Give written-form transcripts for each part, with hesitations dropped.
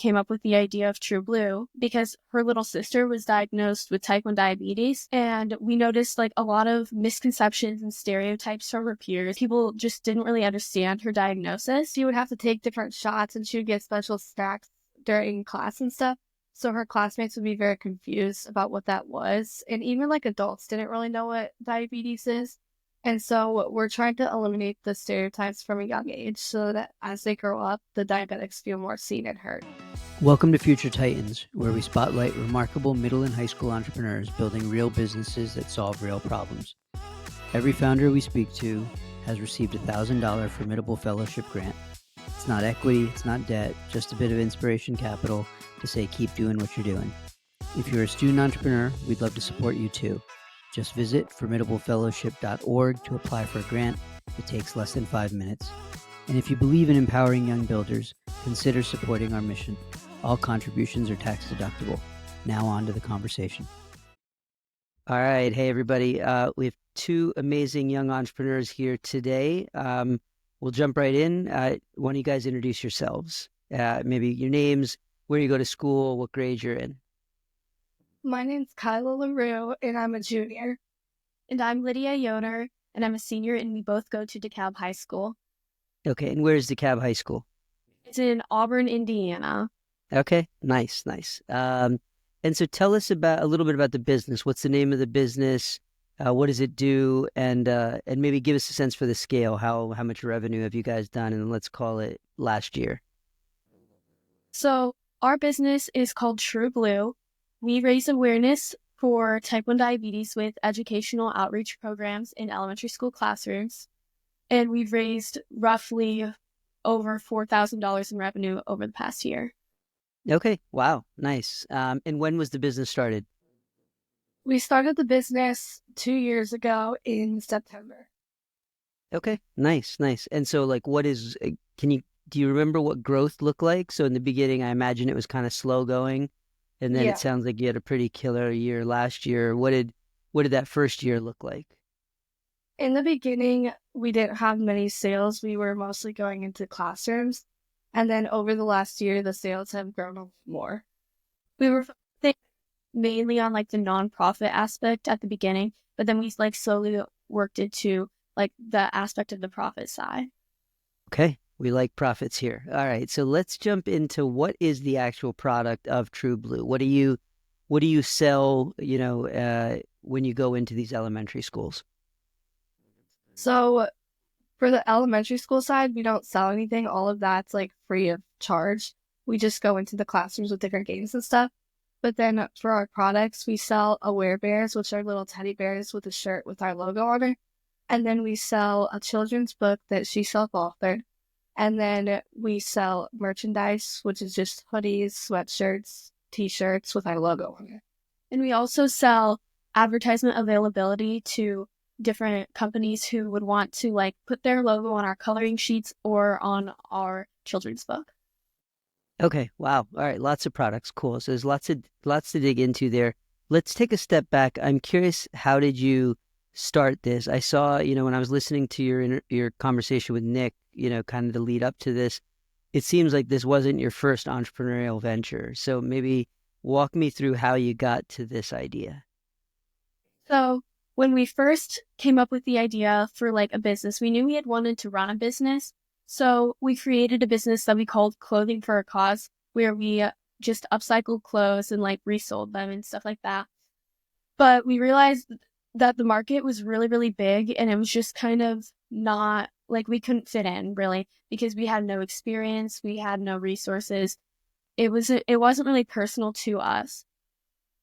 came up with the idea of True Blue because her little sister was diagnosed with type 1 diabetes. And we noticed like a lot of misconceptions and stereotypes from her peers. People just didn't really understand her diagnosis. She would have to take different shots and she would get special snacks during class and stuff. So her classmates would be very confused about what that was. And even like adults didn't really know what diabetes is. And so we're trying to eliminate the stereotypes from a young age so that as they grow up, the diabetics feel more seen and heard. Welcome to Future Titans, where we spotlight remarkable middle and high school entrepreneurs building real businesses that solve real problems. Every founder we speak to has received a $1,000 Formidable Fellowship grant. It's not equity, it's not debt, just a bit of inspiration capital to say keep doing what you're doing. If you're a student entrepreneur, we'd love to support you too. Just visit formidablefellowship.org to apply for a grant. It takes less than 5 minutes. And if you believe in empowering young builders, consider supporting our mission. All contributions are tax deductible. Now on to the conversation. All right. Hey, everybody. We have two amazing young entrepreneurs here today. We'll jump right in. Why don't you guys introduce yourselves? Maybe your names, where you go to school, what grade you're in. My name's Kyla, and I'm a junior. And I'm Lydia Yoder, and I'm a senior, and we both go to DeKalb High School. Okay, and where's DeKalb High School? It's in Auburn, Indiana. Okay, nice. And so tell us a little bit about the business. What's the name of the business? What does it do? And maybe give us a sense for the scale. How much revenue have you guys done? And let's call it last year. So our business is called True Blue. We raise awareness for type 1 diabetes with educational outreach programs in elementary school classrooms. And we've raised roughly over $4,000 in revenue over the past year. Okay. Wow. Nice. And when was the business started? We started the business 2 years ago in September. Okay. Nice. And so do you remember what growth looked like? So in the beginning, I imagine it was kind of slow going. And then It sounds like you had a pretty killer year last year. What did that first year look like? In the beginning, we didn't have many sales. We were mostly going into classrooms. And then over the last year, the sales have grown more. We were focusing mainly on like the nonprofit aspect at the beginning, but then we like slowly worked into like the aspect of the profit side. Okay. We like profits here. All right. So let's jump into what is the actual product of True Blue. What do you sell, when you go into these elementary schools? So for the elementary school side, we don't sell anything. All of that's like free of charge. We just go into the classrooms with different games and stuff. But then for our products, we sell aware bears, which are little teddy bears with a shirt with our logo on it. And then we sell a children's book that she self-authored. And then we sell merchandise, which is just hoodies, sweatshirts, t-shirts with our logo on it. And we also sell advertisement availability to different companies who would want to like put their logo on our coloring sheets or on our children's book. Okay. Wow. All right. Lots of products. Cool. So there's lots to dig into there. Let's take a step back. I'm curious, how did you start this? I saw, when I was listening to your conversation with Nick, kind of the lead up to this, it seems like this wasn't your first entrepreneurial venture. So maybe walk me through how you got to this idea. So when we first came up with the idea for like a business, we knew we had wanted to run a business. So we created a business that we called Clothing for a Cause, where we just upcycled clothes and like resold them and stuff like that. But we realized that the market was really, really big, and it was just kind of not like we couldn't fit in really because we had no experience, we had no resources. It wasn't really personal to us.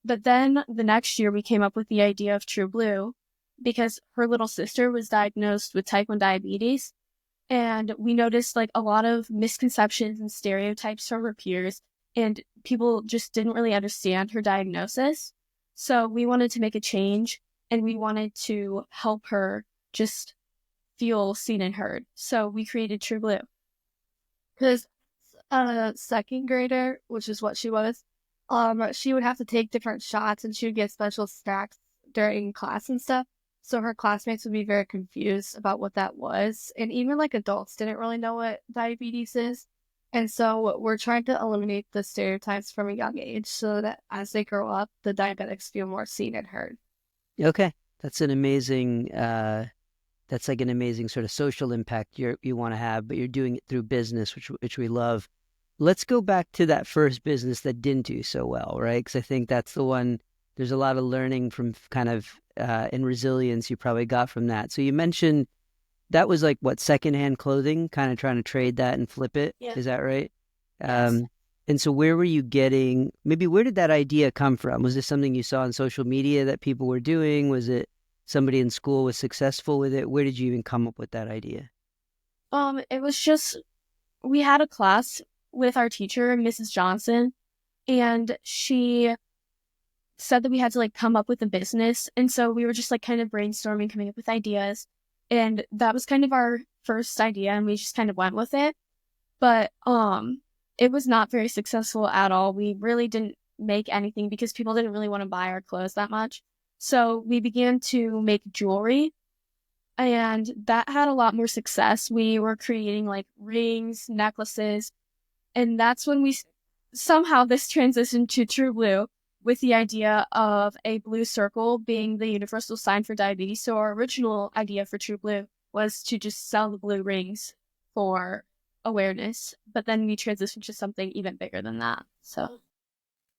But then the next year we came up with the idea of True Blue because her little sister was diagnosed with type 1 diabetes. And we noticed like a lot of misconceptions and stereotypes from her peers, and people just didn't really understand her diagnosis. So we wanted to make a change, and we wanted to help her just feel seen and heard. So we created True Blue. Because a second grader, which is what she was, she would have to take different shots and she would get special snacks during class and stuff. So her classmates would be very confused about what that was. And even like adults didn't really know what diabetes is. And so we're trying to eliminate the stereotypes from a young age so that as they grow up, the diabetics feel more seen and heard. Okay, that's an amazing. That's like an amazing sort of social impact you want to have, but you're doing it through business, which we love. Let's go back to that first business that didn't do so well, right? Because I think that's the one. There's a lot of learning from kind of and resilience you probably got from that. So you mentioned that was like what secondhand clothing, kind of trying to trade that and flip it. Yeah. Is that right? Yes. Um, and so where were you getting? Maybe where did that idea come from? Was this something you saw on social media that people were doing? Was it somebody in school was successful with it? Where did you even come up with that idea? It was just we had a class with our teacher, Mrs. Johnson, and she said that we had to like come up with a business. And so we were just like kind of brainstorming, coming up with ideas. And that was kind of our first idea and we just kind of went with it. But it was not very successful at all. We really didn't make anything because people didn't really want to buy our clothes that much. So we began to make jewelry and that had a lot more success. We were creating like rings, necklaces, and that's when we somehow this transitioned to True Blue with the idea of a blue circle being the universal sign for diabetes. So our original idea for True Blue was to just sell the blue rings for awareness, but then we transitioned to something even bigger than that. So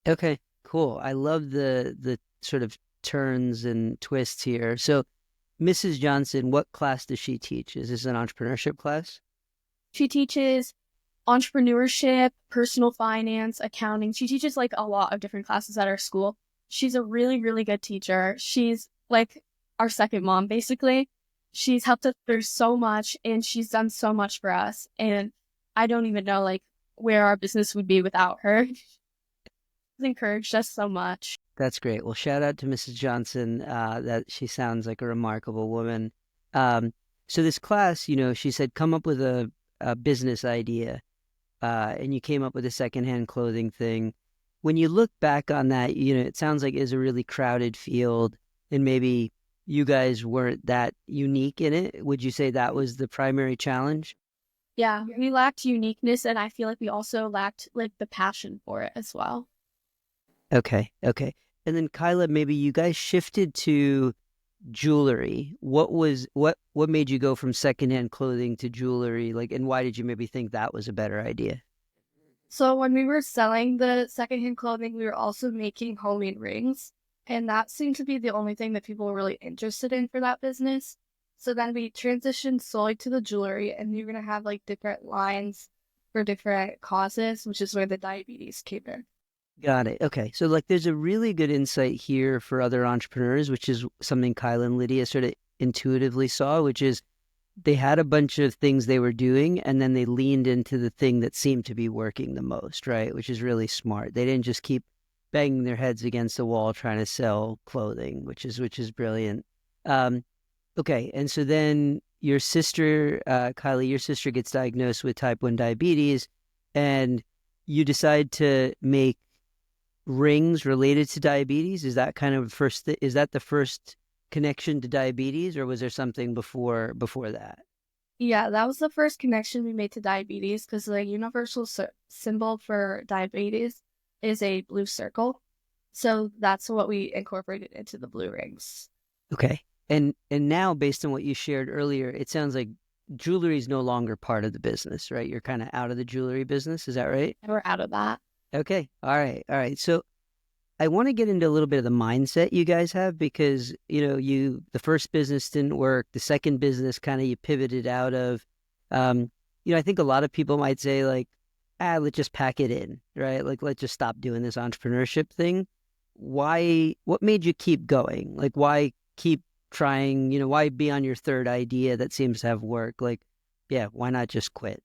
Okay, cool. I love the sort of turns and twists here. So Mrs. Johnson, what class does she teach? Is this an entrepreneurship class? she teaches entrepreneurship, personal finance, accounting. She teaches like a lot of different classes at our school. She's a really, really good teacher. She's like our second mom, basically. She's helped us through so much and she's done so much for us. And I don't even know like where our business would be without her. She's encouraged us so much. That's great. Well, shout out to Mrs. Johnson. That she sounds like a remarkable woman. Um, so this class, she said, come up with a business idea, and you came up with a secondhand clothing thing. When you look back on that, it sounds like it's a really crowded field, and maybe you guys weren't that unique in it. Would you say that was the primary challenge? Yeah, we lacked uniqueness and I feel like we also lacked like the passion for it as well. Okay, okay. And then Kyla, maybe you guys shifted to jewelry. What made you go from secondhand clothing to jewelry? Like, and why did you maybe think that was a better idea? So when we were selling the secondhand clothing, we were also making homemade rings. And that seemed to be the only thing that people were really interested in for that business. So then we transitioned solely to the jewelry and we were going to have like different lines for different causes, which is where the diabetes came in. Got it. Okay. So like there's a really good insight here for other entrepreneurs, which is something Kyla and Lydia sort of intuitively saw, which is they had a bunch of things they were doing and then they leaned into the thing that seemed to be working the most, right? Which is really smart. They didn't just keep banging their heads against the wall trying to sell clothing, which is brilliant. Um, okay, and so then your sister, Kylie, your sister gets diagnosed with type 1 diabetes, and you decide to make rings related to diabetes. Is that kind of is that the first connection to diabetes, or was there something before that? Yeah, that was the first connection we made to diabetes because the universal symbol for diabetes is a blue circle. So that's what we incorporated into the blue rings. Okay. And now based on what you shared earlier, it sounds like jewelry is no longer part of the business, right? You're kind of out of the jewelry business, is that right? And we're out of that. Okay. All right. All right. So I want to get into a little bit of the mindset you guys have because, the first business didn't work. The second business kind of you pivoted out of. Um, I think a lot of people might say like, let's just pack it in, right? Like, let's just stop doing this entrepreneurship thing. What made you keep going? Like, why keep trying? Why be on your third idea that seems to have worked? Like, yeah, why not just quit?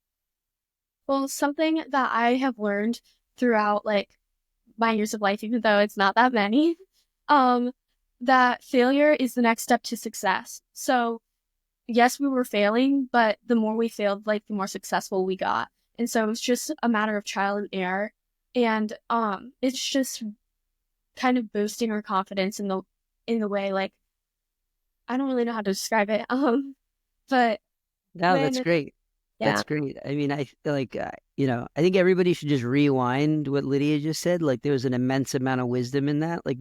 Well, something that I have learned throughout like my years of life, even though it's not that many, um, that failure is the next step to success. So yes, we were failing, but the more we failed, like the more successful we got. And so it's just a matter of trial and error. And it's just kind of boosting our confidence in the way like I don't really know how to describe it. But No, that's when great. Yeah. That's great. I mean, I feel like, I think everybody should just rewind what Lydia just said. Like, there was an immense amount of wisdom in that. Like,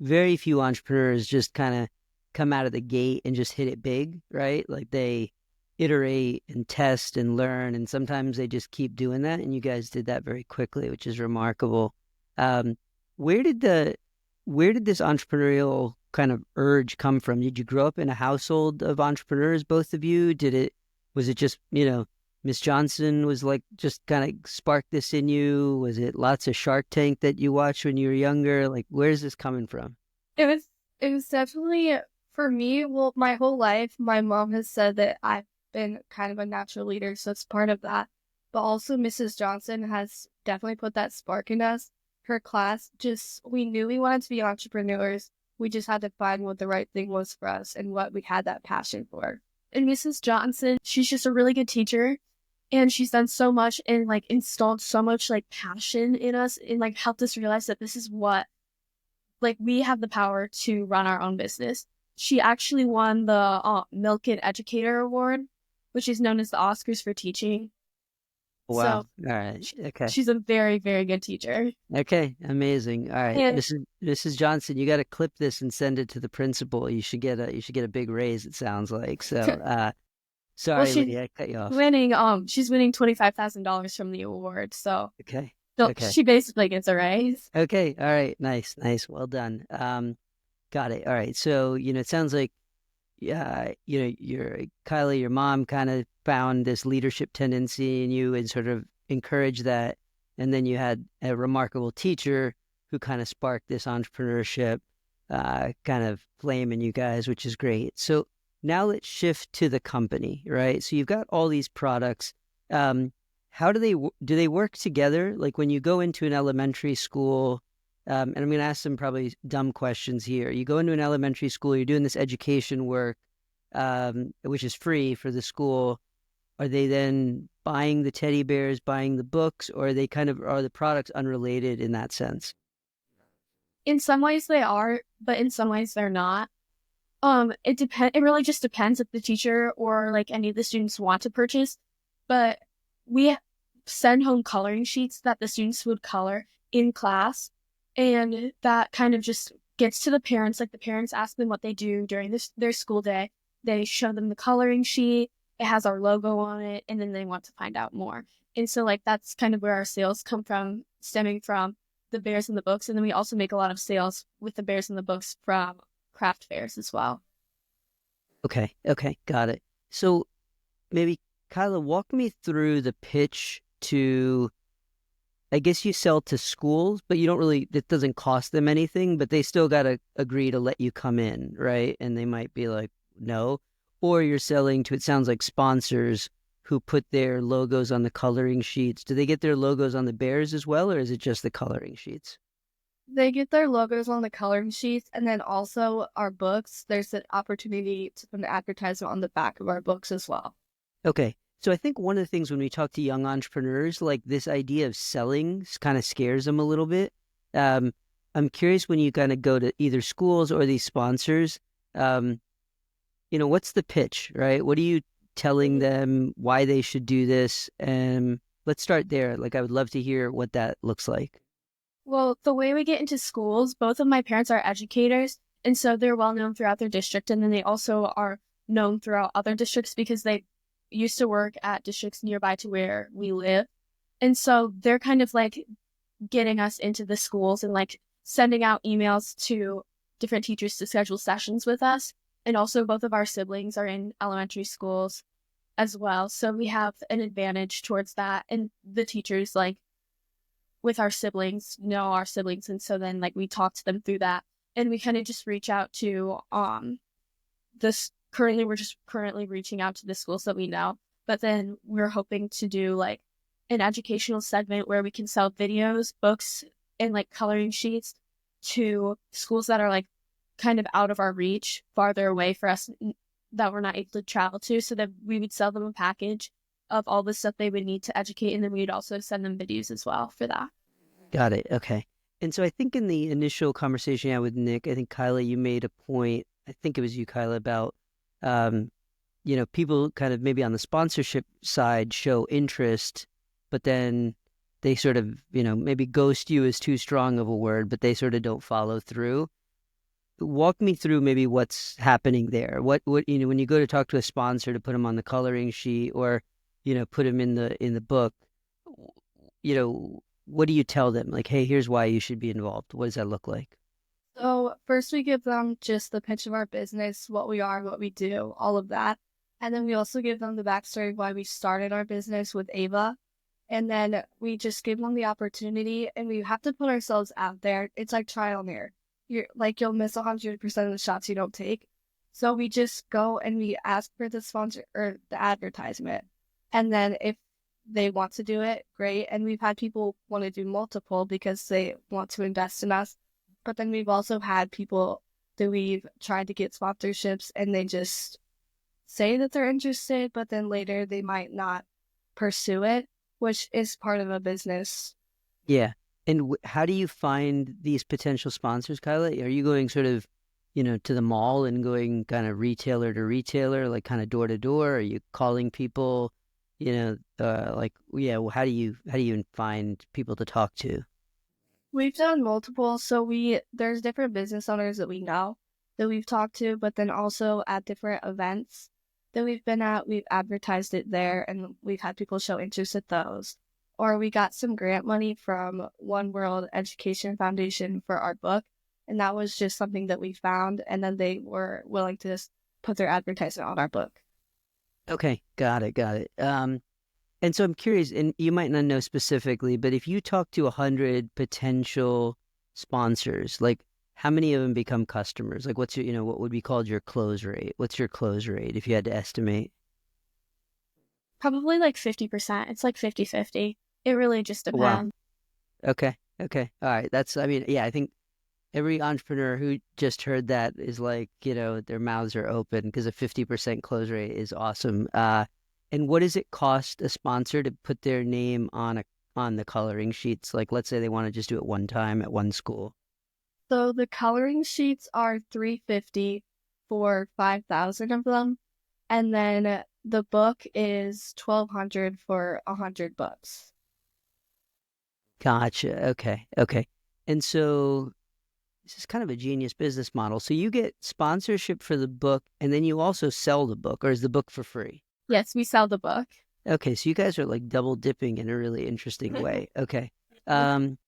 very few entrepreneurs just kind of come out of the gate and just hit it big, right? Like, they iterate and test and learn, and sometimes they just keep doing that. And you guys did that very quickly, which is remarkable. Um, where did this entrepreneurial kind of urge come from? Did you grow up in a household of entrepreneurs, both of you? Was it just, Miss Johnson was like just kind of sparked this in you? Was it lots of Shark Tank that you watched when you were younger? Like, where's this coming from? It was it was definitely for me, well, my whole life, my mom has said that I've been kind of a natural leader, so it's part of that. But also Mrs. Johnson has definitely put that spark in us. Her class just we knew we wanted to be entrepreneurs. We just had to find what the right thing was for us and what we had that passion for. And Mrs. Johnson, she's just a really good teacher. And she's done so much and like installed so much like passion in us and like helped us realize that this is what like we have the power to run our own business. She actually won the Milk and Educator Award, which is known as the Oscars for teaching. Wow. So All right. Okay. she's a very, very good teacher. Okay. Amazing. All right. And Mrs. Johnson, you got to clip this and send it to the principal. You should get a big raise, it sounds like. So, well, sorry, Lydia, I cut you off. she's winning $25,000 from the award. So Okay. so Okay. she basically gets a raise. Okay. All right. Nice. Nice. Well done. Got it. All right. So, it sounds like, yeah, Kyla, your mom kind of found this leadership tendency in you and sort of encouraged that. And then you had a remarkable teacher who kind of sparked this entrepreneurship kind of flame in you guys, which is great. So now let's shift to the company, right? So you've got all these products. Um, how do they work together? Like when you go into an elementary school, and I'm going to ask some probably dumb questions here. You go into an elementary school, you're doing this education work, which is free for the school. Are they then buying the teddy bears, buying the books, or are the products unrelated in that sense? In some ways they are, but in some ways they're not. It really just depends if the teacher or like any of the students want to purchase. But we send home coloring sheets that the students would color in class, and that kind of just gets to the parents. Like the parents ask them what they do during their school day. They show them the coloring sheet. It has our logo on it, and then they want to find out more. And so like that's kind of where our sales come from, stemming from the bears and the books. And then we also make a lot of sales with the bears and the books from craft fairs as well. Okay, okay, got it. So maybe Kyla, walk me through the pitch to, I guess you sell to schools, but you don't really, it doesn't cost them anything, but they still got to agree to let you come in, right? And they might be like, no. Or you're selling to, it sounds like sponsors who put their logos on the coloring sheets. Do they get their logos on the bears as well, or is it just the coloring sheets? They get their logos on the coloring sheets, and then also our books. There's an opportunity to put an advertisement on the back of our books as well. Okay. So I think one of the things when we talk to young entrepreneurs, like this idea of selling kind of scares them a little bit. Um, I'm curious when you kind of go to either schools or these sponsors, um, what's the pitch, right? What are you telling them why they should do this? And let's start there. Like, I would love to hear what that looks like. Well, the way we get into schools, both of my parents are educators, and so they're well known throughout their district, and then they also are known throughout other districts because they used to work at districts nearby to where we live. And so they're kind of like getting us into the schools and like sending out emails to different teachers to schedule sessions with us. And also both of our siblings are in elementary schools as well. So we have an advantage towards that. And the teachers like with our siblings know our siblings. And so then like we talk to them through that. And we kind of just reach out to this we're just currently reaching out to the schools that we know. But then we're hoping to do like an educational segment where we can sell videos, books, and like coloring sheets to schools that are like kind of out of our reach, farther away for us that we're not able to travel to. So that we would sell them a package of all the stuff they would need to educate. And then we'd also send them videos as well for that. Got it. Okay. And so I think in the initial conversation I had with Nick, I think Kyla, you made a point. I think it was you, Kyla, about um, people kind of maybe on the sponsorship side show interest, but then they sort of, maybe ghost you is too strong of a word, but they sort of don't follow through. Walk me through maybe what's happening there. What when you go to talk to a sponsor to put them on the coloring sheet or put them in the book, what do you tell them? Like, hey, here's why you should be involved. What does that look like? So first we give them just the pitch of our business, what we are, what we do, all of that. And then we also give them the backstory of why we started our business with Ava. And then we just give them the opportunity and we have to put ourselves out there. It's like trial and error. You'll miss 100% of the shots you don't take. So we just go and we ask for the sponsor or the advertisement. And then if they want to do it, great. And we've had people want to do multiple because they want to invest in us. But then we've also had people that we've tried to get sponsorships and they just say that they're interested, but then later they might not pursue it, which is part of a business. Yeah. And how do you find these potential sponsors, Kyla? Are you going sort of, to the mall and going kind of retailer to retailer, like kind of door to door? Are you calling people, yeah, well, how do you find people to talk to? We've done multiple, so there's different business owners that we know that we've talked to, but then also at different events that we've been at, we've advertised it there and we've had people show interest at those. Or we got some grant money from One World Education Foundation for our book, and that was just something that we found, and then they were willing to just put their advertisement on our book. Okay, got it, got it. And so I'm curious, and you might not know specifically, but if you talk to 100 potential sponsors, like how many of them become customers? Like what's your, what would be called your close rate? What's your close rate if you had to estimate? Probably like 50%. It's like 50-50. It really just Wow. depends. Okay. Okay. All right. I mean, yeah, I think every entrepreneur who just heard that is like, their mouths are open because a 50% close rate is awesome. And what does it cost a sponsor to put their name on the coloring sheets? Like, let's say they want to just do it one time at one school. So the coloring sheets are 350 for 5,000 of them. And then the book is 1,200 for 100 books. Gotcha. Okay. Okay. And so this is kind of a genius business model. So you get sponsorship for the book and then you also sell the book, or is the book for free? Yes, we sell the book. Okay, so you guys are like double dipping in a really interesting way. Okay. Um,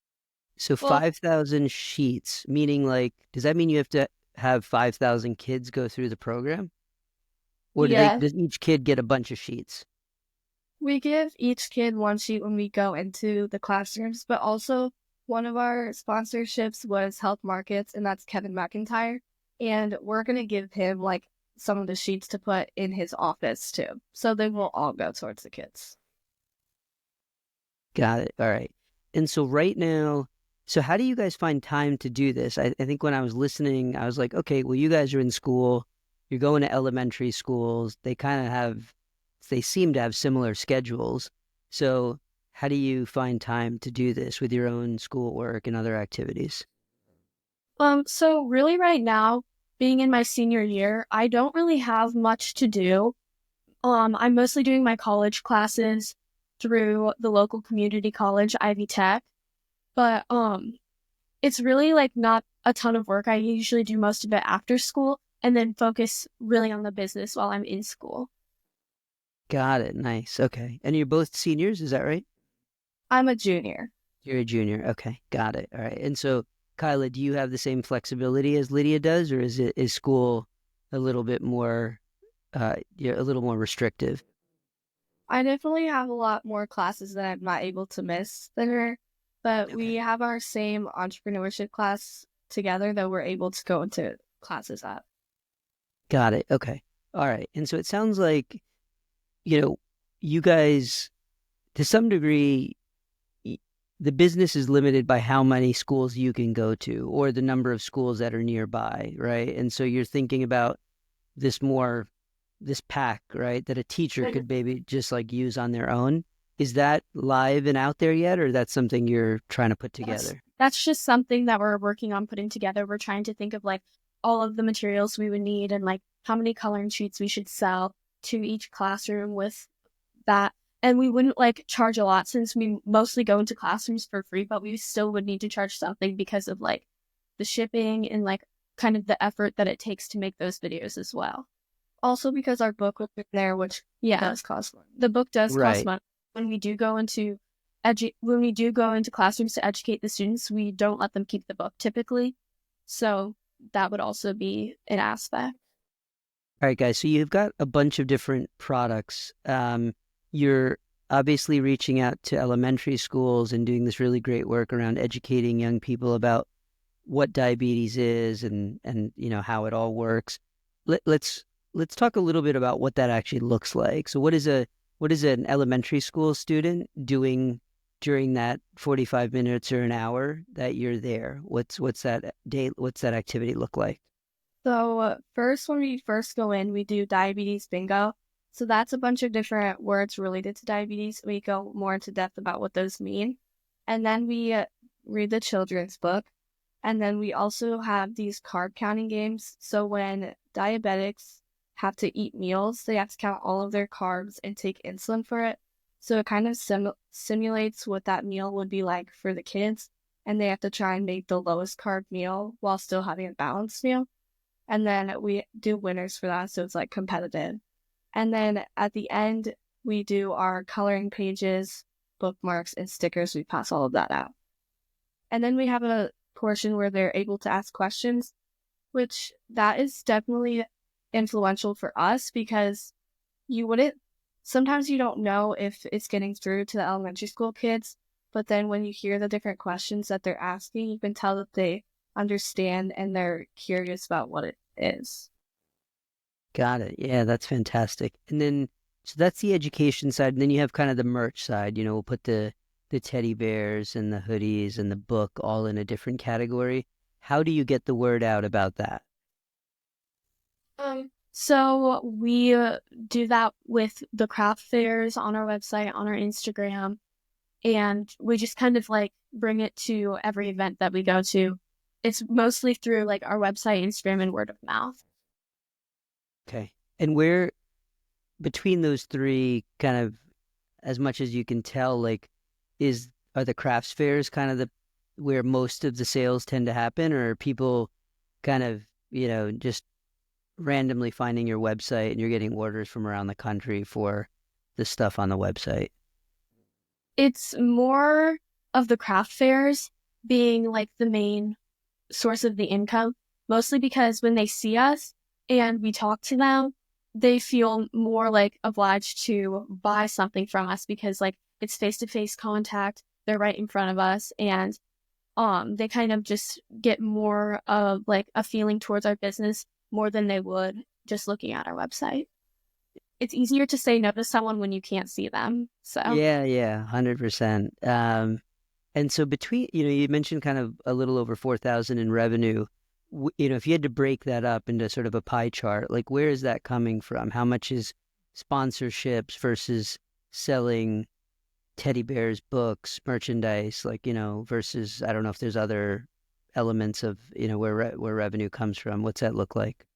so Well, 5,000 sheets, meaning like, does that mean you have to have 5,000 kids go through the program? Or yeah, does each kid get a bunch of sheets? we give each kid one sheet when we go into the classrooms, but also one of our sponsorships was Health Markets, and that's Kevin McIntyre. And we're going to give him like some of the sheets to put in his office too. So they will all go towards the kids. Got it. All right. And so right now, so how do you guys find time to do this? I think when I was listening, I was like, okay, well, you guys are in school, you're going to elementary schools. They seem to have similar schedules. So how do you find time to do this with your own schoolwork and other activities? So really right now, being in my senior year, I don't really have much to do. I'm mostly doing my college classes through the local community college, Ivy Tech, but it's really like not a ton of work. I usually do most of it after school and then focus really on the business while I'm in school. Got it. Nice. Okay. And you're both seniors, is that right? I'm a junior. You're a junior. Okay. Got it. All right. And so, Kyla, do you have the same flexibility as Lydia does, or is school a little bit more a little more restrictive? I definitely have a lot more classes that I'm not able to miss than her, but we Okay. have our same entrepreneurship class together that we're able to go into classes at. Got it. Okay. All right. And so it sounds like, you know, you guys, to some degree, y- the business is limited by how many schools you can go to or the number of schools that are nearby, right? And so you're thinking about this more, this pack, right, that a teacher could maybe just like use on their own. Is that live and out there yet, or that's something you're trying to put That's together? that's just something that we're working on putting together. We're trying to think of like all of the materials we would need and like how many coloring sheets we should sell. to each classroom with that. And we wouldn't like charge a lot since we mostly go into classrooms for free, but we still would need to charge something because of like the shipping and like kind of the effort that it takes to make those videos as well. Also because our book was there, which does cost money. The book does cost Right. money. When we do go into when we do go into classrooms to educate the students, we don't let them keep the book typically. So that would also be an aspect. All right, guys. So you've got a bunch of different products. You're obviously reaching out to elementary schools and doing this really great work around educating young people about what diabetes is and how it all works. Let's talk a little bit about what that actually looks like. So what is an elementary school student doing during that 45 minutes or an hour that you're there? What's that day? What's that activity look like? So first, when we first go in, we do diabetes bingo. So that's a bunch of different words related to diabetes. We go more into depth about what those mean. And then we read the children's book. And then we also have these carb counting games. So when diabetics have to eat meals, they have to count all of their carbs and take insulin for it. So it kind of simulates what that meal would be like for the kids. And they have to try and make the lowest carb meal while still having a balanced meal. And then we do winners for that. So it's like competitive. And then at the end, we do our coloring pages, bookmarks, and stickers. We pass all of that out. And then we have a portion where they're able to ask questions, which that is definitely influential for us because sometimes you don't know if it's getting through to the elementary school kids, but then when you hear the different questions that they're asking, you can tell that they understand and they're curious about what it is. Got it. Yeah, that's fantastic. And then, so that's the education side. And then you have kind of the merch side. We'll put the teddy bears and the hoodies and the book all in a different category. How do you get the word out about that? So we do that with the craft fairs on our website, on our Instagram, and we just kind of like bring it to every event that we go to. It's mostly through like our website, Instagram, and word of mouth. Okay. And where between those three, kind of as much as you can tell, like, are the crafts fairs kind of the where most of the sales tend to happen, or are people kind of, just randomly finding your website and you're getting orders from around the country for the stuff on the website? It's more of the craft fairs being like the main source of the income, mostly because when they see us and we talk to them, they feel more like obliged to buy something from us because like it's face-to-face contact, they're right in front of us, and they kind of just get more of like a feeling towards our business more than they would just looking at our website. It's easier to say no to someone when you can't see them. So Yeah, 100%. And so between, you mentioned kind of a little over 4,000 in revenue. If you had to break that up into sort of a pie chart, like where is that coming from? How much is sponsorships versus selling teddy bears, books, merchandise, like, versus, I don't know if there's other elements of, where revenue comes from. What's that look like?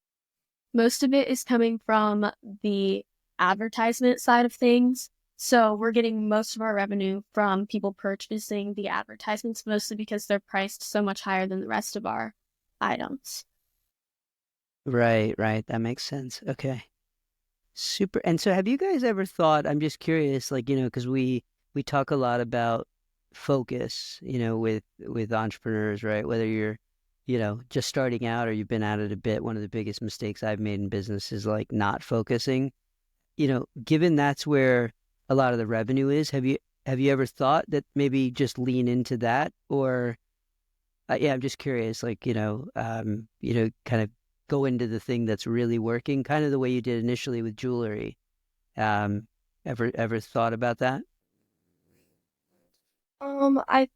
most of it is coming from the advertisement side of things. So we're getting most of our revenue from people purchasing the advertisements, mostly because they're priced so much higher than the rest of our items. Right. That makes sense. Okay. Super. And so have you guys ever thought, I'm just curious, like, because we talk a lot about focus, with entrepreneurs, right? Whether you're, just starting out or you've been at it a bit, one of the biggest mistakes I've made in business is like not focusing. Given that's where a lot of the revenue is, have you ever thought that maybe just lean into that? Or yeah, I'm just curious, like, kind of go into the thing that's really working, kind of the way you did initially with jewelry. Um, ever thought about that? I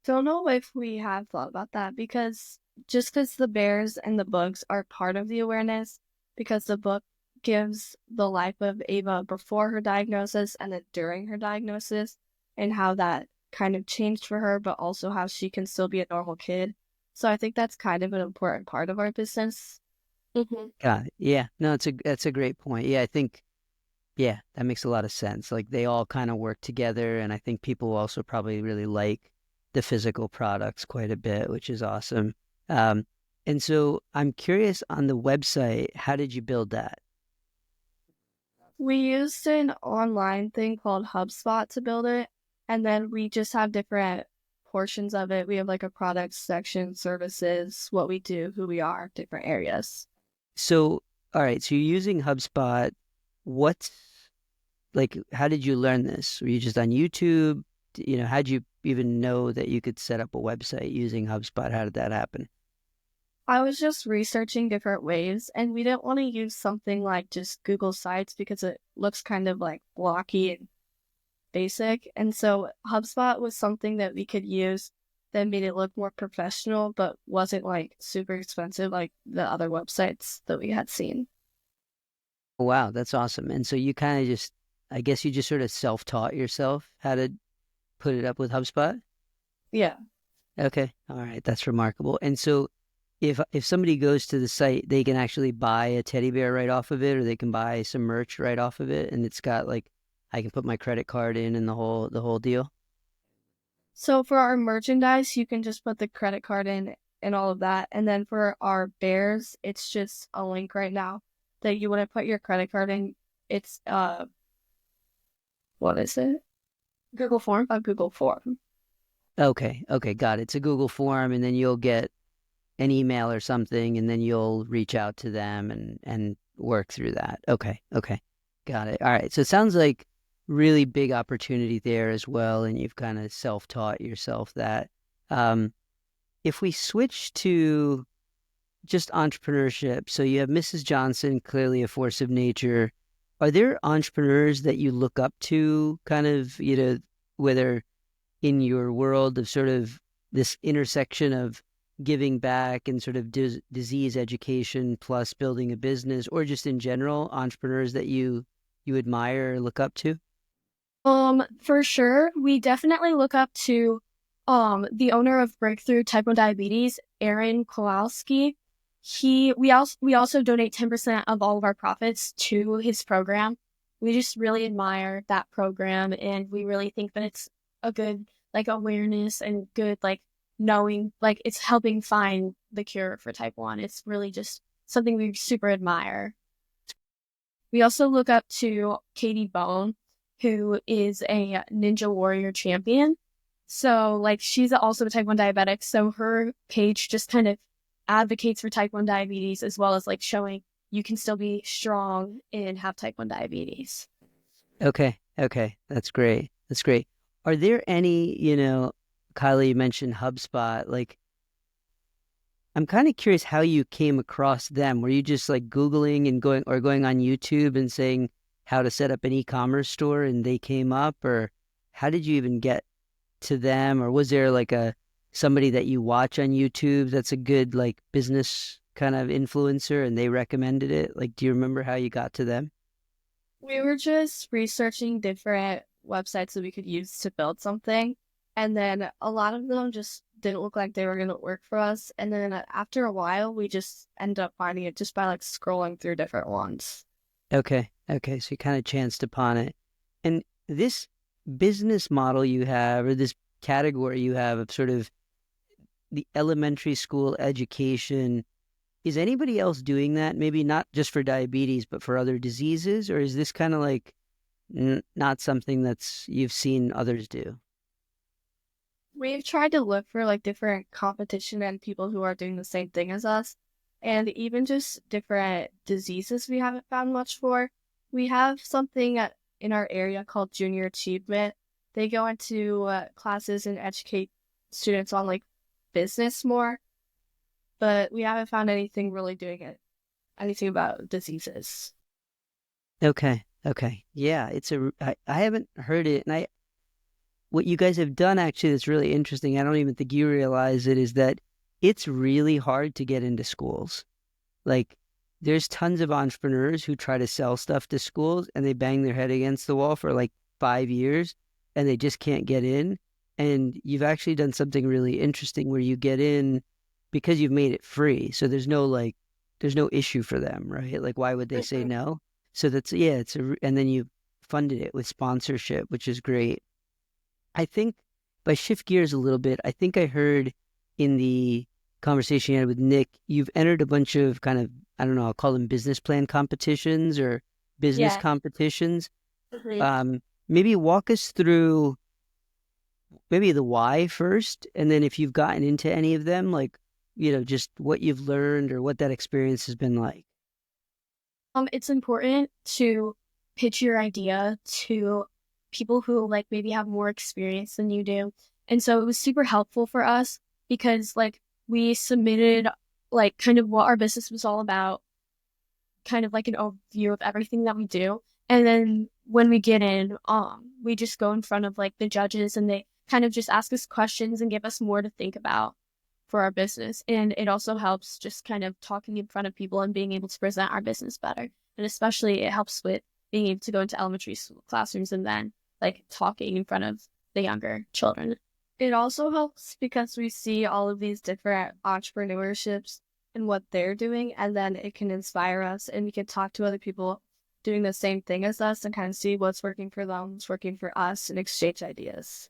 don't know if we have thought about that because just because the bears and the books are part of the awareness, because the book gives the life of Ava before her diagnosis and then during her diagnosis, and how that kind of changed for her, but also how she can still be a normal kid. So I think that's kind of an important part of our business. Yeah. No, that's a great point. Yeah, I think Yeah, that makes a lot of sense. Like they all kind of work together, and I think people also probably really like the physical products quite a bit, which is awesome. Um, and so I'm curious on the website, how did you build that? We used an online thing called HubSpot to build it, and then we just have different portions of it. We have like a products section, services, what we do, who we are, different areas. So, all right, so you're using HubSpot. What's like, how did you learn this? Were you just on YouTube? How'd you even know that you could set up a website using HubSpot? How did that happen? I was just researching different ways, and we didn't want to use something like just Google Sites because it looks kind of like blocky and basic. And so HubSpot was something that we could use that made it look more professional, but wasn't like super expensive like the other websites that we had seen. Wow, that's awesome. And so you kind of just, I guess you just sort of self-taught yourself how to put it up with HubSpot? Yeah. Okay. All right. That's remarkable. And so if somebody goes to the site, they can actually buy a teddy bear right off of it, or they can buy some merch right off of it, and it's got like I can put my credit card in and the whole deal. So for our merchandise, you can just put the credit card in and all of that. And then for our bears, it's just a link right now that you want to put your credit card in. It's what is it? Google Form? A Google Form. Okay. Okay. Got it. It's a Google form, and then you'll get an email or something, and then you'll reach out to them and work through that. Okay. Okay. Got it. All right. So it sounds like really big opportunity there as well, and you've kind of self-taught yourself that. Um, if we switch to just entrepreneurship, so you have Mrs. Johnson, clearly a force of nature. Are there entrepreneurs that you look up to, kind of, whether in your world of sort of this intersection of giving back and sort of disease education plus building a business, or just in general entrepreneurs that you admire or look up to? For sure, we definitely look up to the owner of Breakthrough Type 1 Diabetes, Aaron Kowalski. We also donate 10% of all of our profits to his program. We just really admire that program, and we really think that it's a good like awareness and good like knowing like it's helping find the cure for type 1. It's really just something we super admire. We also look up to Katie Bone, who is a Ninja Warrior champion. So, like, she's also a type 1 diabetic. So, her page just kind of advocates for type 1 diabetes as well as like showing you can still be strong and have type 1 diabetes. Okay, okay, that's great. That's great. Are there any, Kyla, you mentioned HubSpot. Like, I'm kind of curious how you came across them. Were you just like Googling and going on YouTube and saying how to set up an e-commerce store and they came up, or how did you even get to them? Or was there like somebody that you watch on YouTube that's a good like business kind of influencer and they recommended it? Like, do you remember how you got to them? We were just researching different websites that we could use to build something. And then a lot of them just didn't look like they were going to work for us. And then after a while, we just ended up finding it just by like scrolling through different ones. Okay. Okay. So you kind of chanced upon it. And this business model you have, or this category you have of sort of the elementary school education, is anybody else doing that? Maybe not just for diabetes, but for other diseases? Or is this kind of like not something that's you've seen others do? We've tried to look for like different competition and people who are doing the same thing as us, and even just different diseases we haven't found much for. We have something in our area called Junior Achievement. They go into classes and educate students on like business more, but we haven't found anything really doing it, anything about diseases. Okay. Okay. Yeah. I haven't heard it. And what you guys have done actually that's really interesting, I don't even think you realize it, is that it's really hard to get into schools. Like, there's tons of entrepreneurs who try to sell stuff to schools and they bang their head against the wall for like 5 years and they just can't get in. And you've actually done something really interesting where you get in because you've made it free. So there's no issue for them, right? Like, why would they say no? So that's, yeah, and then you funded it with sponsorship, which is great. I think if I shift gears a little bit, I think I heard in the conversation you had with Nick, you've entered a bunch of kind of, I don't know, I'll call them business plan competitions or business Yeah. competitions. Mhm. Um, Maybe walk us through maybe the why first, and then if you've gotten into any of them, like, just what you've learned or what that experience has been like. It's important to pitch your idea to people who like maybe have more experience than you do. And so it was super helpful for us because like we submitted like kind of what our business was all about, kind of like an overview of everything that we do. And then when we get in, we just go in front of like the judges and they kind of just ask us questions and give us more to think about for our business. And it also helps just kind of talking in front of people and being able to present our business better. And especially it helps with being able to go into elementary school classrooms and then like talking in front of the younger children. It also helps because we see all of these different entrepreneurships and what they're doing, and then it can inspire us and we can talk to other people doing the same thing as us and kind of see what's working for them, what's working for us, and exchange ideas.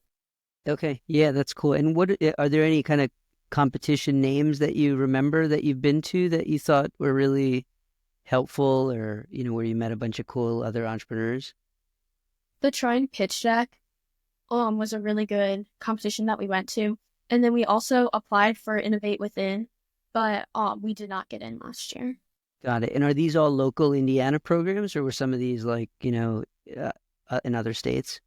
Okay, yeah, that's cool. And are there any kind of competition names that you remember that you've been to that you thought were really helpful, or where you met a bunch of cool other entrepreneurs? The Try and Pitch Deck was a really good competition that we went to. And then we also applied for Innovate Within, but we did not get in last year. Got it. And are these all local Indiana programs, or were some of these like, uh, in other states?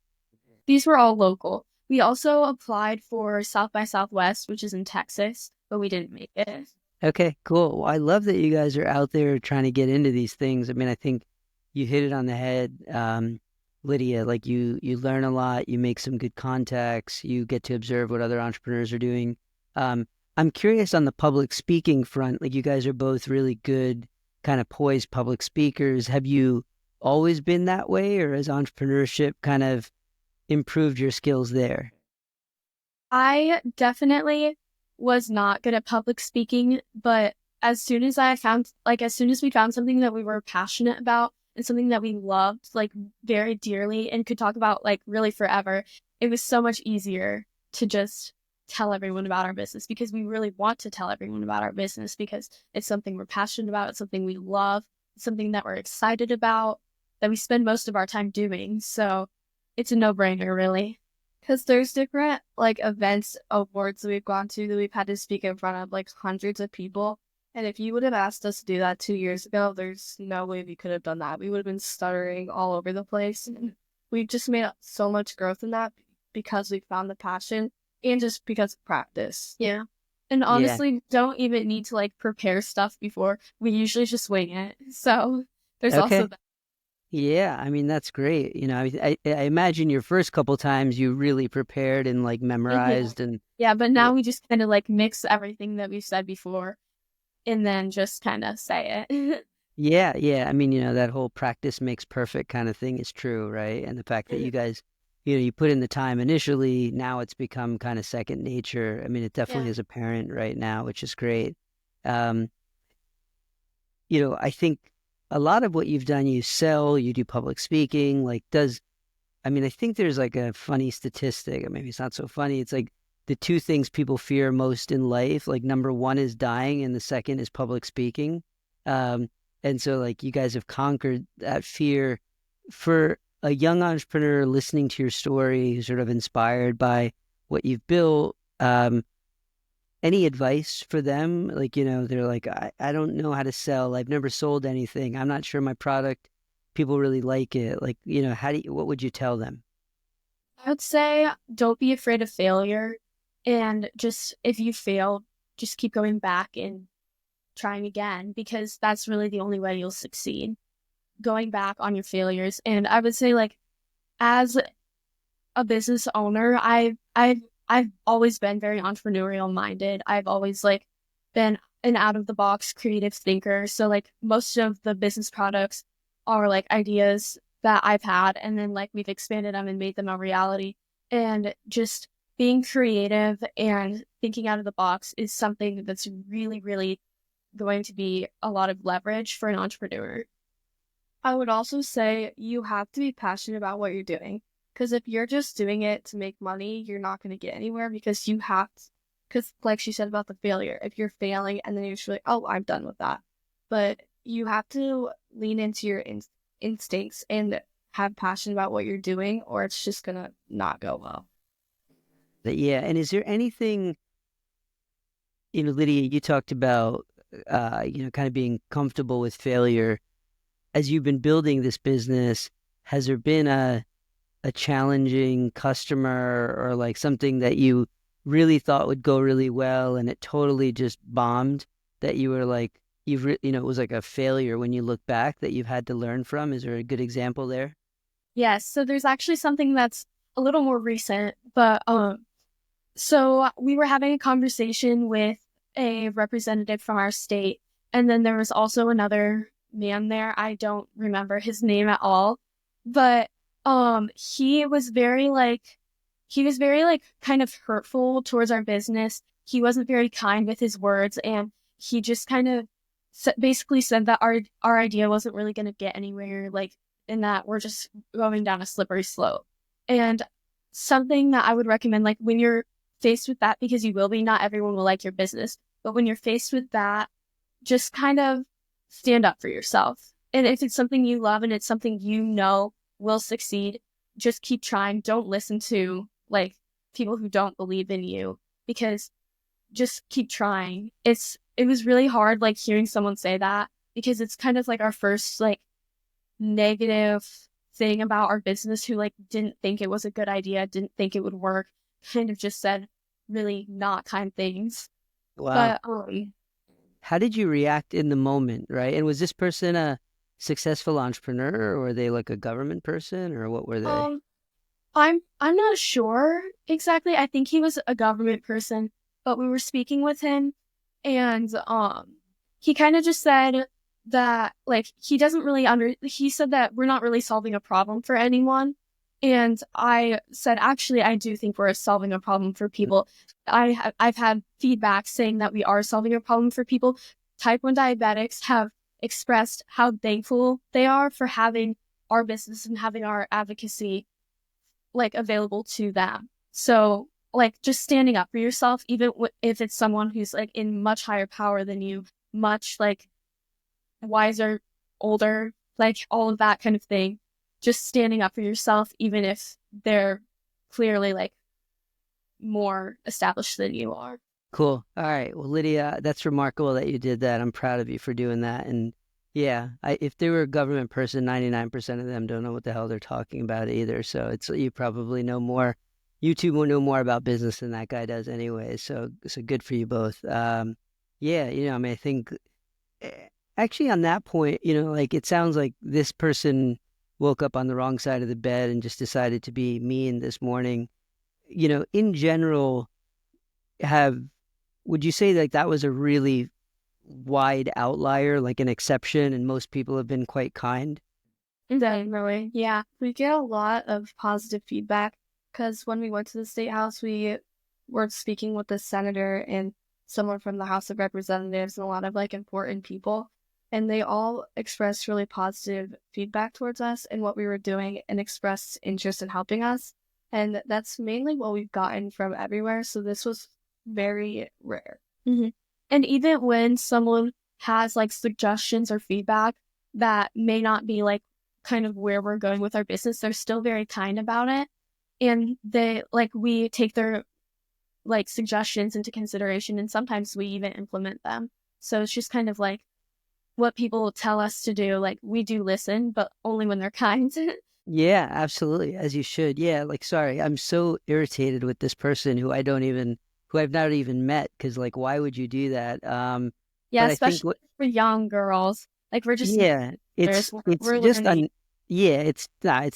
These were all local. We also applied for South by Southwest, which is in Texas, but we didn't make it. Okay, cool. Well, I love that you guys are out there trying to get into these things. I mean, I think you hit it on the head, Lydia. Like you learn a lot, you make some good contacts, you get to observe what other entrepreneurs are doing. Um, I'm curious on the public speaking front. Like you guys are both really good, kind of poised public speakers. Have you always been that way, or has entrepreneurship kind of improved your skills there? I definitely was not good at public speaking, but as soon as we found something that we were passionate about and something that we loved, like very dearly and could talk about like really forever, it was so much easier to just tell everyone about our business because we really want to tell everyone about our business because it's something we're passionate about, it's something we love, it's something that we're excited about, that we spend most of our time doing. So it's a no-brainer, really. Because there's different like events, awards that we've gone to that we've had to speak in front of like hundreds of people. And if you would have asked us to do that 2 years ago, there's no way we could have done that. We would have been stuttering all over the place. And we've just made so much growth in that because we found the passion and just because of practice. Yeah. And Yeah. honestly, don't even need to like prepare stuff before. We usually just wing it. So there's also Okay. that. Yeah, I mean that's great. I imagine your first couple times you really prepared and like Mhm. memorized and Yeah, but yeah, now we just kind of like mix everything that we've said before and then just kind of say it. yeah, yeah. I mean, that whole practice makes perfect kind of thing is true, right? And the fact that you guys, you put in the time initially, now it's become kind of second nature. I mean, it definitely Yeah. is apparent right now, which is great. Um, I think a lot of what you've done, you sell, you do public speaking, like I mean, I think there's like a funny statistic, or maybe it's not so funny. It's like the two things people fear most in life, like number one is dying, and the second is public speaking. Um, and so, like, you guys have conquered that fear. For a young entrepreneur listening to your story, who's sort of inspired by what you've built, any advice for them? Like, they're like, I don't know how to sell. I've never sold anything. I'm not sure my product, people really like it. Like, what would you tell them? I would say don't be afraid of failure and just if you fail, just keep going back and trying again because that's really the only way you'll succeed. Going back on your failures. And I would say like as a business owner, I've always been very entrepreneurial minded. I've always like been an out of the box creative thinker. So like most of the business products are like ideas that I've had and then like we've expanded them and made them a reality. And just being creative and thinking out of the box is something that's really, really going to be a lot of leverage for an entrepreneur. I would also say you have to be passionate about what you're doing. Because if you're just doing it to make money, you're not going to get anywhere because you have to, because like she said about the failure, if you're failing and then you're just like, oh, I'm done with that. But you have to lean into your instincts and have passion about what you're doing, or it's just going to not go well. Yeah. And is there anything, Lydia, you talked about, kind of being comfortable with failure. As you've been building this business, has there been a challenging customer or like something that you really thought would go really well and it totally just bombed that you were like, it was like a failure when you look back that you've had to learn from? Is there a good example there? Yes, so there's actually something that's a little more recent, but so we were having a conversation with a representative from our state, and then there was also another man there. I don't remember his name at all, but he was very like kind of hurtful towards our business. He wasn't very kind with his words, and he just kind of basically said that our idea wasn't really going to get anywhere, like in that we're just going down a slippery slope. And something that I would recommend, like when you're faced with that, because you will be, not everyone will like your business, but when you're faced with that, just kind of stand up for yourself. And if it's something you love and it's something you know will succeed, just keep trying. Don't listen to like people who don't believe in you, because just keep trying. It was really hard like hearing someone say that, because it's kind of like our first like negative thing about our business, who like didn't think it was a good idea, didn't think it would work, kind of just said really not kind things. Wow. But How did you react in the moment, right? And was this person a successful entrepreneur or were they like a government person or what were they? um I'm not sure exactly. I think he was a government person, but we were speaking with him, and he kind of just said that like he doesn't really he said that we're not really solving a problem for anyone. And I said, actually, I do think we're solving a problem for people. I've had feedback saying that we are solving a problem for people. Type 1 diabetics have expressed how thankful they are for having our business and having our advocacy like available to them. So like just standing up for yourself, even if it's someone who's like in much higher power than you, much like wiser, older, like all of that kind of thing. Just standing up for yourself, even if they're clearly like more established than you are. Cool. All right. Well, Lydia, that's remarkable that you did that. I'm proud of you for doing that. And yeah, if they were a government person, 99% of them don't know what the hell they're talking about either. So you probably know more. You two will know more about business than that guy does anyway. So good for you both. Yeah, I mean, I think actually on that point, like it sounds like this person woke up on the wrong side of the bed and just decided to be mean this morning. In general, have would you say like that was a really wide outlier, like an exception, and most people have been quite kind? Definitely. Yeah. We get a lot of positive feedback because when we went to the state house, we were speaking with the senator and someone from the House of Representatives and a lot of like important people. And they all expressed really positive feedback towards us and what we were doing and expressed interest in helping us. And that's mainly what we've gotten from everywhere. So this was very rare. And even when someone has like suggestions or feedback that may not be like kind of where we're going with our business, they're still very kind about it. And they like we take their like suggestions into consideration, and sometimes we even implement them. So it's just kind of like what people tell us to do. Like we do listen, but only when they're kind. Yeah, absolutely, as you should. Yeah, like sorry, I'm so irritated with this person who I've not even met because like why would you do that? Yeah, But I think especially what for young girls. Like we're just yeah, there's it's we're just learning. yeah, it's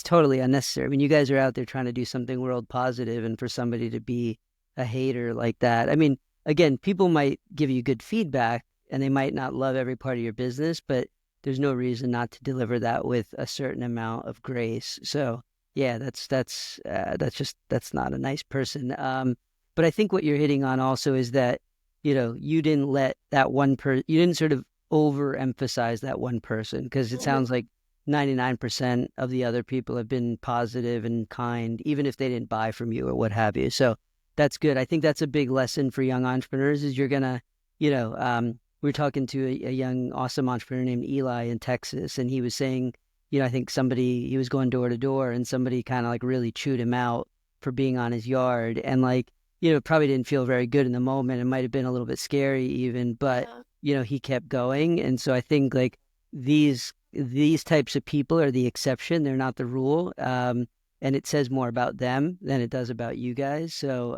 totally unnecessary. I mean, you guys are out there trying to do something world positive, and for somebody to be a hater like that, I mean, again, people might give you good feedback, and they might not love every part of your business, but there's no reason not to deliver that with a certain amount of grace. So yeah, that's not a nice person. But I think what you're hitting on also is that you didn't let that you didn't sort of overemphasize that one person because it sounds like 99% of the other people have been positive and kind, even if they didn't buy from you or what have you. So that's good. I think that's a big lesson for young entrepreneurs is you're going to, we were talking to a young, awesome entrepreneur named Eli in Texas, and he was saying, I think he was going door to door and somebody kind of like really chewed him out for being on his yard. And like, probably didn't feel very good in the moment. It might have been a little bit scary even, but, Yeah. he kept going. And so I think like these types of people are the exception. They're not the rule. And it says more about them than it does about you guys. So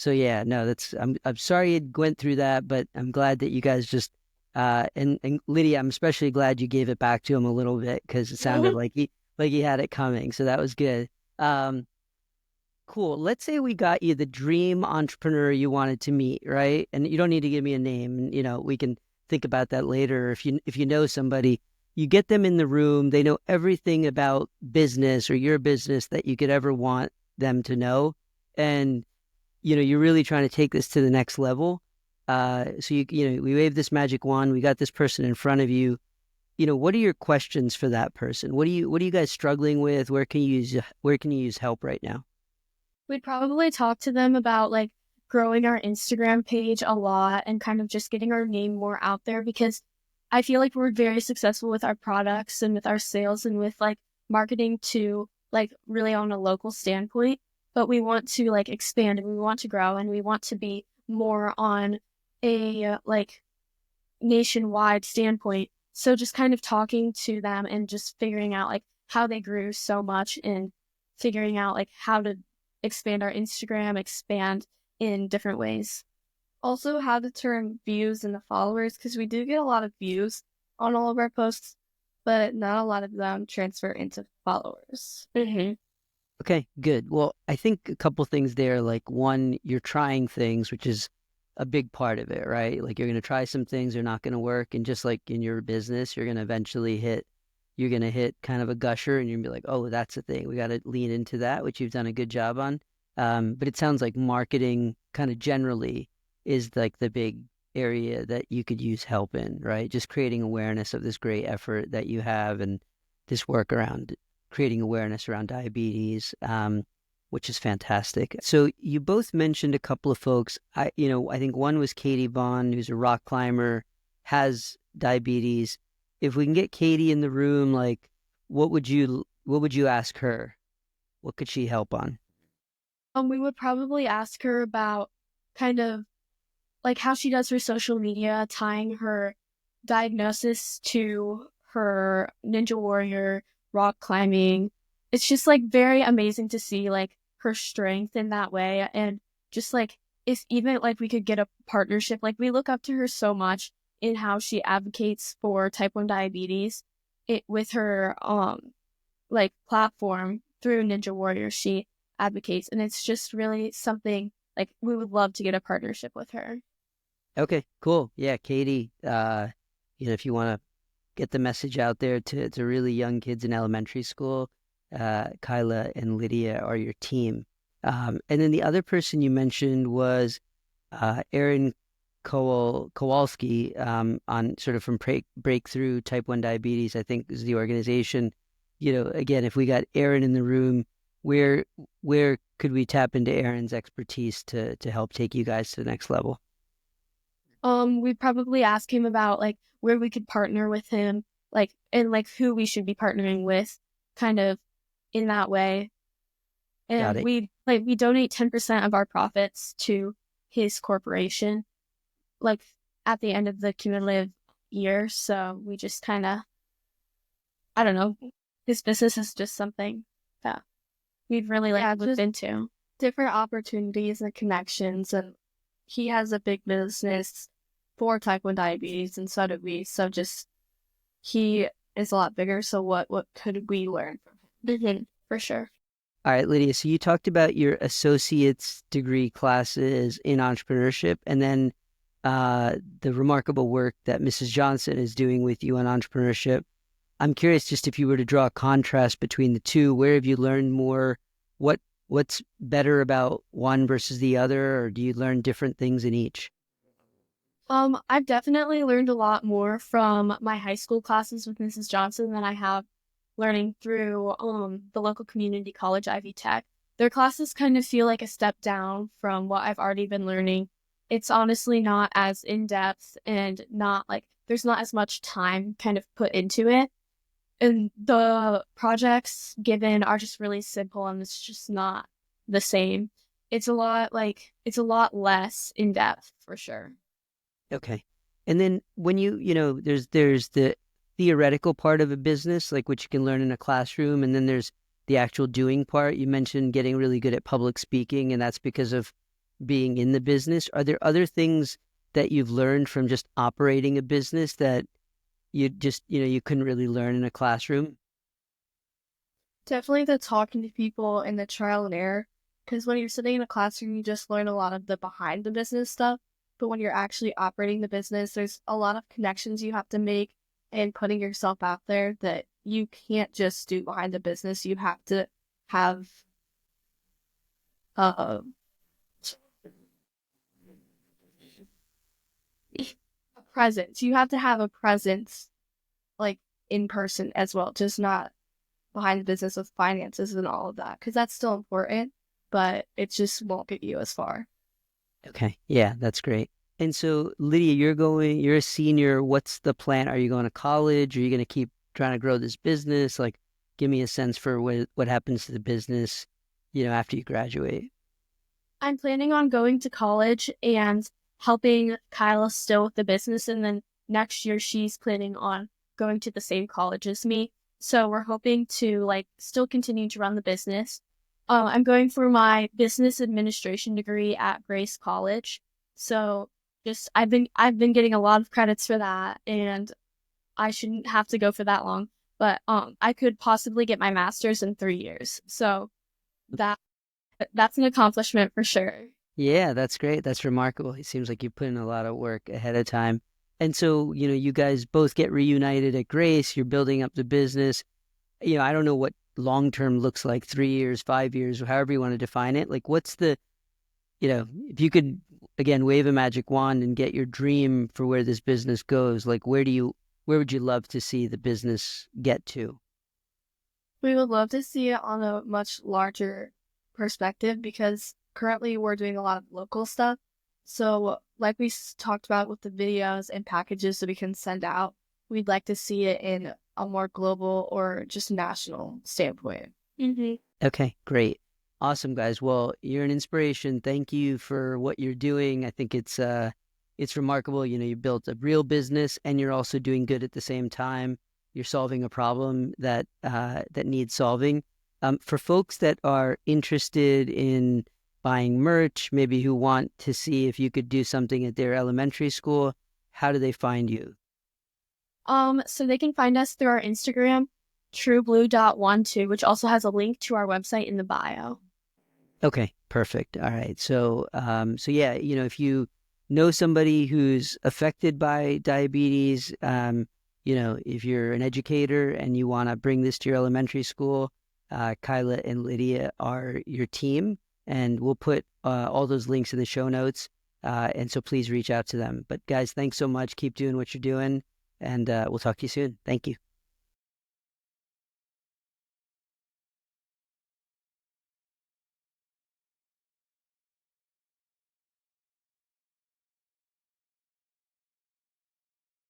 yeah, no, I'm sorry you went through that, but I'm glad that you guys just and Lydia, I'm especially glad you gave it back to him a little bit because it sounded like he had it coming. So that was good. Um, cool. Let's say we got you the dream entrepreneur you wanted to meet, right? And you don't need to give me a name. We can think about that later. If you know somebody, you get them in the room. They know everything about business or your business that you could ever want them to know, and you're really trying to take this to the next level. So we wave this magic wand. We got this person in front of you. What are your questions for that person? What are you guys struggling with? Where can you use help right now? We'd probably talk to them about like growing our Instagram page a lot and kind of just getting our name more out there because I feel like we're very successful with our products and with our sales and with like marketing to like really on a local standpoint. But we want to like expand and we want to grow and we want to be more on a like nationwide standpoint. So just kind of talking to them and just figuring out like how they grew so much and figuring out like how to expand our Instagram, expand in different ways. Also, how to turn views into followers because we do get a lot of views on all of our posts, but not a lot of them transfer into followers. Okay, good. Well, I think a couple things there. Like one, you're trying things, which is a big part of it, right? Like you're going to try some things, they're not going to work. And just like in your business, you're going to hit kind of a gusher and you're going to be like, oh, that's the thing. We got to lean into that, which you've done a good job on. But it sounds like marketing kind of generally is like the big area that you could use help in, right? Just creating awareness of this great effort that you have and this work around creating awareness around diabetes, which is fantastic. So you both mentioned a couple of folks. I think one was Katie Bond, who's a rock climber, has diabetes. If we can get Katie in the room, like, what would you ask her? What could she help on? We would probably ask her about kind of like how she does her social media, tying her diagnosis to her Ninja Warrior rock climbing. It's just like very amazing to see like her strength in that way. And just like if even like we could get a partnership, like we look up to her so much in how she advocates for type 1 diabetes it with her like platform through Ninja Warrior she advocates and it's just really something like we would love to get a partnership with her. Okay, cool. Yeah, Katie, if you want to get the message out there to really young kids in elementary school, Kyla and Lydia are your team. And then the other person you mentioned was Aaron Kowalski on sort of from Breakthrough Type 1 Diabetes, I think is the organization. Again, if we got Aaron in the room, where where could we tap into Aaron's expertise to help take you guys to the next level? We'd probably ask him about like where we could partner with him, like and like who we should be partnering with, kind of in that way. Got And it. we donate 10% of our profits to his corporation, like at the end of the cumulative year. So we just kind of, I don't know, his business is just something that we'd really like to look into. Different opportunities and connections, and he has a big business for type 1 diabetes, and so do we. So just he is a lot bigger. So what could we learn from him? For sure. All right, Lydia. So you talked about your associate's degree classes in entrepreneurship, and then the remarkable work that Mrs. Johnson is doing with you on entrepreneurship. I'm curious, just if you were to draw a contrast between the two, where have you learned more? What's better about one versus the other, or do you learn different things in each? I've definitely learned a lot more from my high school classes with Mrs. Johnson than I have learning through the local community college, Ivy Tech. Their classes kind of feel like a step down from what I've already been learning. It's honestly not as in depth and not like there's not as much time kind of put into it. And the projects given are just really simple and it's just not the same. It's a lot less in depth for sure. Okay. And then when there's the theoretical part of a business, like which you can learn in a classroom, and then there's the actual doing part. You mentioned getting really good at public speaking, and that's because of being in the business. Are there other things that you've learned from just operating a business that you couldn't really learn in a classroom? Definitely the talking to people and the trial and error. Because when you're sitting in a classroom, you just learn a lot of the behind the business stuff. But when you're actually operating the business, there's a lot of connections you have to make and putting yourself out there that you can't just do behind the business. You have to have uh, a presence. You have to have a presence like in person as well, just not behind the business with finances and all of that. Because that's still important, but it just won't get you as far. Okay. Yeah, that's great. And so, Lydia, you're a senior. What's the plan? Are you going to college? Are you going to keep trying to grow this business? Like, give me a sense for what happens to the business, after you graduate. I'm planning on going to college and helping Kyla still with the business. And then next year, she's planning on going to the same college as me. So we're hoping to like still continue to run the business. I'm going for my business administration degree at Grace College. So just I've been getting a lot of credits for that, and I shouldn't have to go for that long. But I could possibly get my master's in 3 years. So that that's an accomplishment for sure. Yeah, that's great. That's remarkable. It seems like you put in a lot of work ahead of time. And so, you guys both get reunited at Grace. You're building up the business. I don't know what long term looks like, 3 years, 5 years, however you want to define it. Like, if you could, again, wave a magic wand and get your dream for where this business goes, like, where would you love to see the business get to? We would love to see it on a much larger perspective because currently we're doing a lot of local stuff. So, like we talked about with the videos and packages that we can send out, we'd like to see it in a more global or just national standpoint. Okay, great. Awesome, guys. Well, you're an inspiration. Thank you for what you're doing. I think it's remarkable. You built a real business and you're also doing good at the same time. You're solving a problem that needs solving. For folks that are interested in buying merch, maybe who want to see if you could do something at their elementary school, how do they find you? So they can find us through our Instagram, trueblue.12, which also has a link to our website in the bio. Okay, perfect. All right. So yeah, if you know somebody who's affected by diabetes, if you're an educator and you want to bring this to your elementary school, Kyla and Lydia are your team, and we'll put all those links in the show notes. And so please reach out to them. But guys, thanks so much. Keep doing what you're doing, and we'll talk to you soon. Thank you.